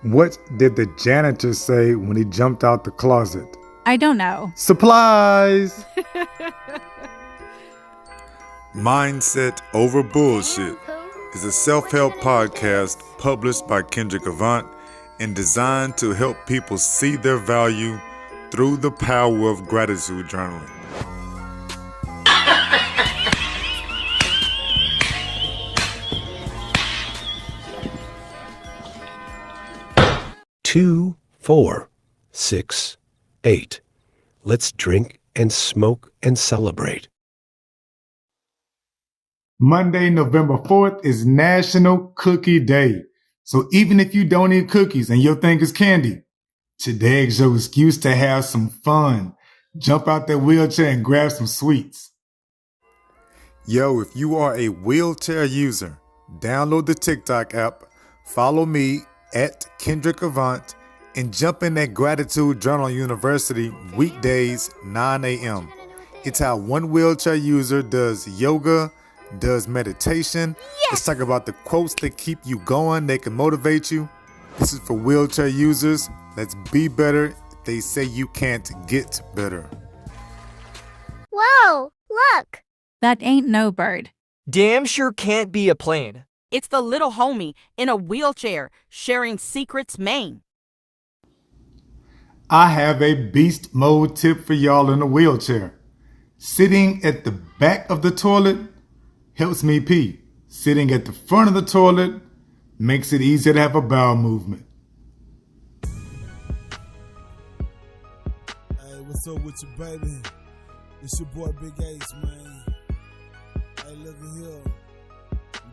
What did the janitor say when he jumped out the closet? I don't know. Supplies! Mindset Over Bullshit is a self-help podcast published by Kendrick Avant and designed to help people see their value through the power of gratitude journaling. Two, 4, 6, 8. Let's drink and smoke and celebrate. Monday, November 4th is National Cookie Day. So even if you don't eat cookies and your thing is candy, today is your excuse to have some fun. Jump out that wheelchair and grab some sweets. Yo, if you are a wheelchair user, download the TikTok app, follow me at Kendrick Avant, and jump in that Gratitude Journal University weekdays 9 a.m. It's how one wheelchair user does yoga, does meditation. Yes! Let's talk about the quotes that keep you going, they can motivate you. This is for wheelchair users. Let's be better. They say you can't get better. Whoa, look! That ain't no bird. Damn sure can't be a plane. It's the little homie in a wheelchair sharing secrets, Maine. I have a beast mode tip for y'all in a wheelchair. Sitting at the back of the toilet helps me pee. Sitting at the front of the toilet makes it easier to have a bowel movement. Hey, what's up with you, baby? It's your boy Big Ace, man. Hey, look at here.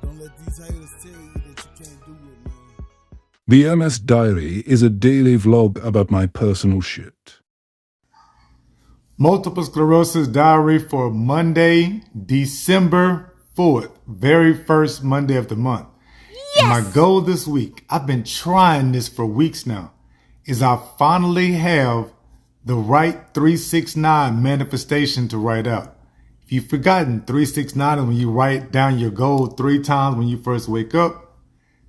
Don't let these haters tell you that you can't do it, man. The MS Diary is a daily vlog about my personal shit. Multiple Sclerosis Diary for Monday, December 4th, very first Monday of the month. Yes! And my goal this week, I've been trying this for weeks now, is I finally have the right 369 manifestation to write out. If you've forgotten, 369 is when you write down your goal 3 times when you first wake up,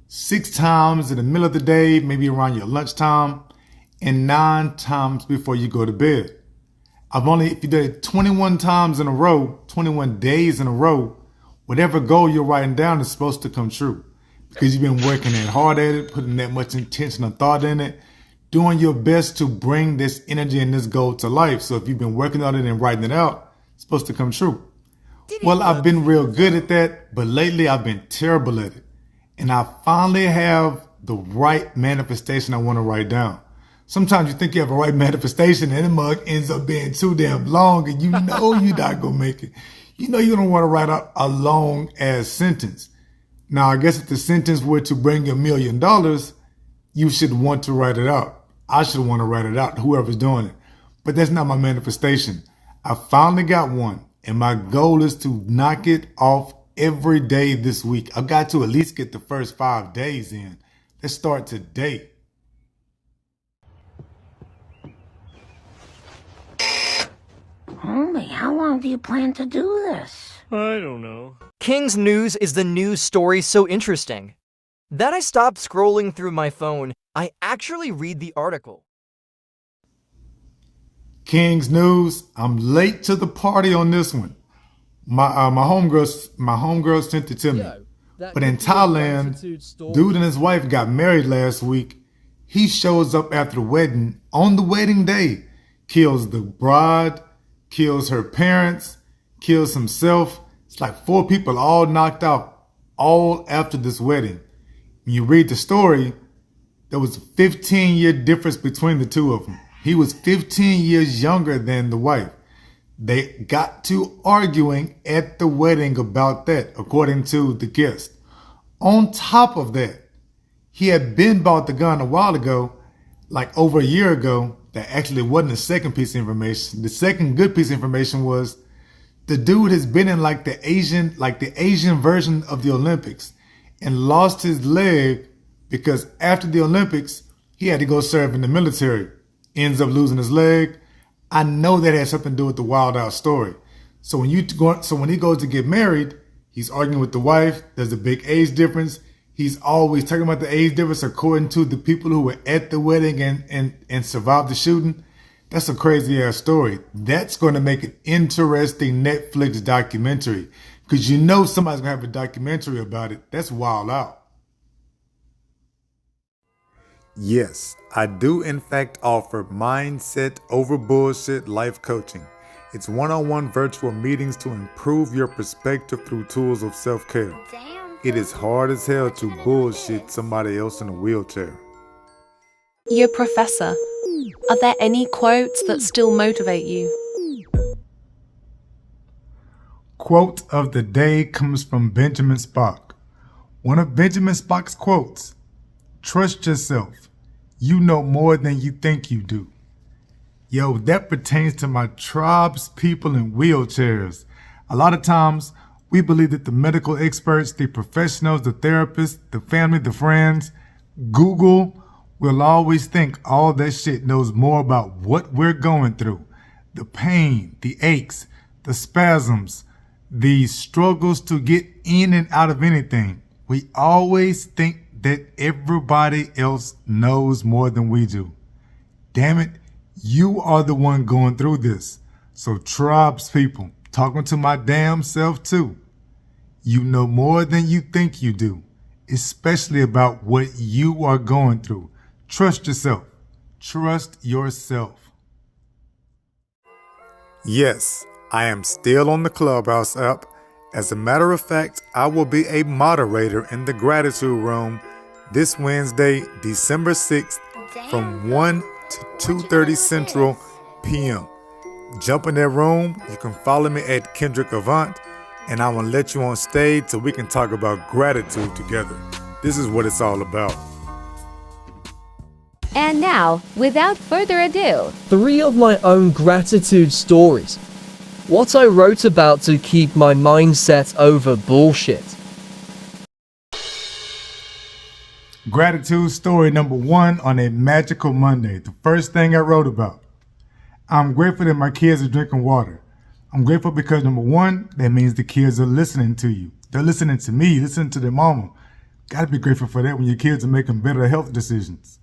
6 times in the middle of the day, maybe around your lunchtime, and 9 times before you go to bed. If you did it 21 times in a row, 21 days in a row, whatever goal you're writing down is supposed to come true. Because you've been working that hard at it, putting that much intention and thought in it, doing your best to bring this energy and this goal to life. So if you've been working on it and writing it out, it's supposed to come true. Well, I've been real good at that, but lately I've been terrible at it. And I finally have the right manifestation I want to write down. Sometimes you think you have a right manifestation and the mug ends up being too damn long and you know you're not going to make it. You know you don't want to write out a long ass sentence. Now, I guess if the sentence were to bring you $1 million, you should want to write it out. I should want to write it out, whoever's doing it. But that's not my manifestation. I finally got one, and my goal is to knock it off every day this week. I've got to at least get the first 5 days in. Let's start today. Homie, how long do you plan to do this? I don't know. King's news is the news story so interesting that I stopped scrolling through my phone. I actually read the article. King's news. I'm late to the party on this one. My homegirl sent it to me. But in Thailand, dude and his wife got married last week. He shows up after the wedding on the wedding day, kills the bride, kills her parents, kills himself. It's like 4 people all knocked out, all after this wedding. When you read the story, there was a 15-year difference between the two of them. He was 15 years younger than the wife. They got to arguing at the wedding about that, according to the guest. On top of that, he had been bought the gun a while ago, like over a year ago. That actually wasn't the second piece of information. The second good piece of information was the dude has been in like the Asian version of the Olympics and lost his leg because after the Olympics, he had to go serve in the military. Ends up losing his leg. I know that has something to do with the Wild Out story. So when he goes to get married, he's arguing with the wife. There's a big age difference. He's always talking about the age difference according to the people who were at the wedding and survived the shooting. That's a crazy ass story. That's going to make an interesting Netflix documentary, because you know somebody's going to have a documentary about it. That's wild out. Yes, I do in fact offer mindset over bullshit life coaching. It's one-on-one virtual meetings to improve your perspective through tools of self-care. It is hard as hell to bullshit somebody else in a wheelchair. Your professor, are there any quotes that still motivate you? Quote of the day comes from Benjamin Spock. One of Benjamin Spock's quotes: "Trust yourself. You know more than you think you do." Yo, that pertains to my tribes people in wheelchairs. A lot of times, we believe that the medical experts, the professionals, the therapists, the family, the friends, Google will always think all that shit knows more about what we're going through. The pain, the aches, the spasms, the struggles to get in and out of anything. We always think that everybody else knows more than we do. Damn it, you are the one going through this. So tribes people, talking to my damn self too. You know more than you think you do, especially about what you are going through. Trust yourself. Trust yourself. Yes, I am still on the Clubhouse app. As a matter of fact, I will be a moderator in the Gratitude Room this Wednesday, December 6th from 1 to 2:30 Central p.m. Jump in that room. You can follow me at Kendrick Avant, and I will let you on stage so we can talk about gratitude together. This is what it's all about. And now, without further ado, 3 of my own gratitude stories. What I wrote about to keep my mindset over bullshit. Gratitude story number 1 on a magical Monday. The first thing I wrote about. I'm grateful that my kids are drinking water. I'm grateful because number 1, that means the kids are listening to you. They're listening to me, listening to their mama. Gotta be grateful for that when your kids are making better health decisions.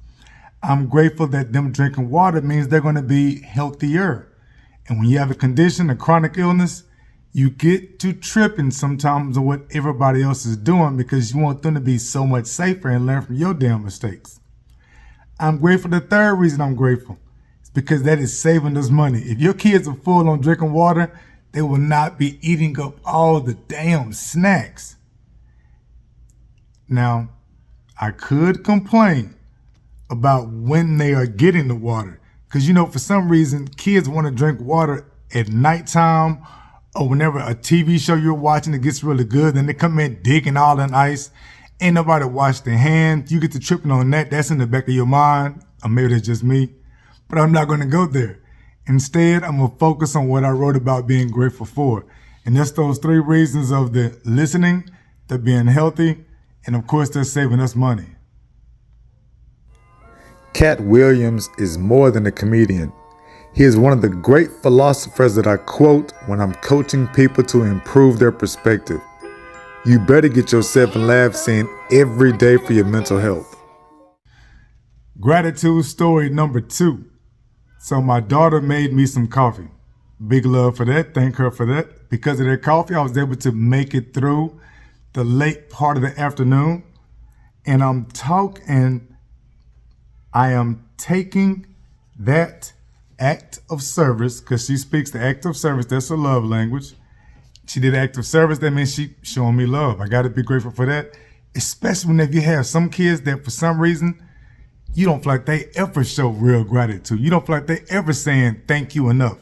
I'm grateful that them drinking water means they're going to be healthier. And when you have a condition, a chronic illness, you get to tripping sometimes on what everybody else is doing because you want them to be so much safer and learn from your damn mistakes. I'm grateful. The third reason I'm grateful is because that is saving us money. If your kids are full on drinking water, they will not be eating up all the damn snacks. Now, I could complain about when they are getting the water. Because, you know, for some reason, kids want to drink water at nighttime or whenever a TV show you're watching that gets really good, then they come in digging all in ice. Ain't nobody wash their hands. You get to tripping on that. That's in the back of your mind. Or maybe that's just me. But I'm not going to go there. Instead, I'm going to focus on what I wrote about being grateful for. And that's those 3 reasons of the listening, the being healthy, and of course, they're saving us money. Cat Williams is more than a comedian. He is one of the great philosophers that I quote when I'm coaching people to improve their perspective. You better get yourself in lab scene every day for your mental health. Gratitude story number 2. So my daughter made me some coffee. Big love for that. Thank her for that. Because of that coffee, I was able to make it through the late part of the afternoon. And I am taking that act of service, because she speaks the act of service. That's her love language. She did act of service. That means she showing me love. I got to be grateful for that. Especially whenever you have some kids that for some reason, you don't feel like they ever show real gratitude. You don't feel like they ever saying thank you enough.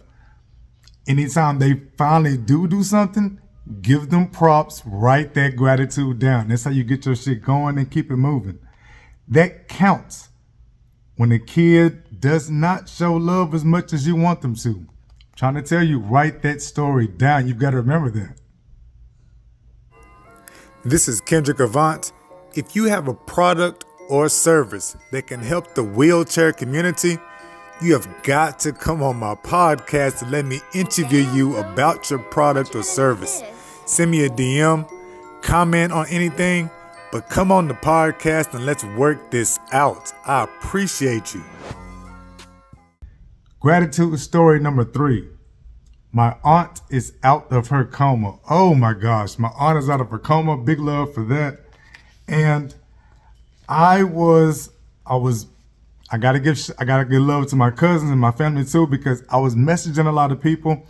Anytime they finally do something, give them props, write that gratitude down. That's how you get your shit going and keep it moving. That counts. When a kid does not show love as much as you want them to, I'm trying to tell you, write that story down. You've got to remember that. This is Kendrick Avant. If you have a product or service that can help the wheelchair community, you have got to come on my podcast and let me interview you about your product or service. Send me a DM, comment on anything, but come on the podcast and let's work this out. I appreciate you. Gratitude story number 3. My aunt is out of her coma. Oh my gosh, my aunt is out of her coma. Big love for that. And I gotta give love to my cousins and my family too, because I was messaging a lot of people.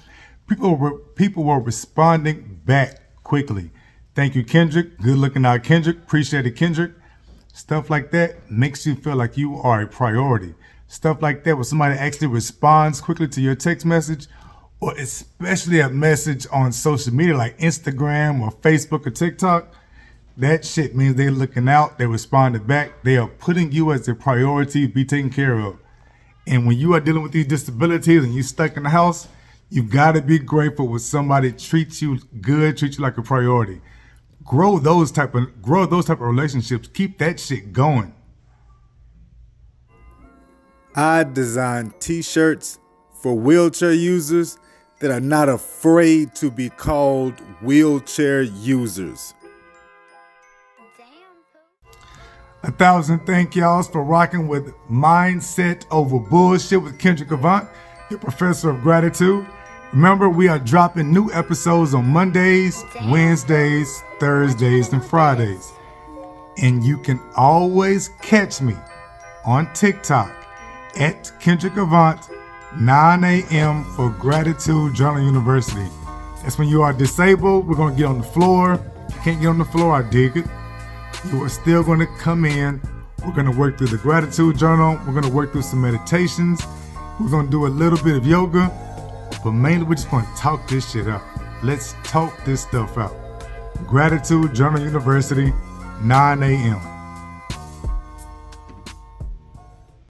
People were responding back quickly. Thank you, Kendrick. Good looking out, Kendrick. Appreciate it, Kendrick. Stuff like that makes you feel like you are a priority. Stuff like that, when somebody actually responds quickly to your text message, or especially a message on social media like Instagram or Facebook or TikTok, that shit means they're looking out, they responded back, they are putting you as a priority to be taken care of. And when you are dealing with these disabilities and you're stuck in the house, you've got to be grateful when somebody treats you good, treats you like a priority. Grow those type of relationships. Keep that shit going. I design t-shirts for wheelchair users that are not afraid to be called wheelchair users. 1,000 thank y'alls for rocking with Mindset Over Bullshit with Kendrick Avant, your professor of gratitude. Remember, we are dropping new episodes on Mondays, Wednesdays, Thursdays, and Fridays. And you can always catch me on TikTok at Kendrick Avant, 9 a.m. for Gratitude Journal University. That's when you are disabled. We're going to get on the floor. If you can't get on the floor, I dig it. You are still going to come in. We're going to work through the Gratitude Journal. We're going to work through some meditations. We're going to do a little bit of yoga. But mainly, we're just going to talk this shit out. Let's talk this stuff out. Gratitude Journal University, 9 a.m.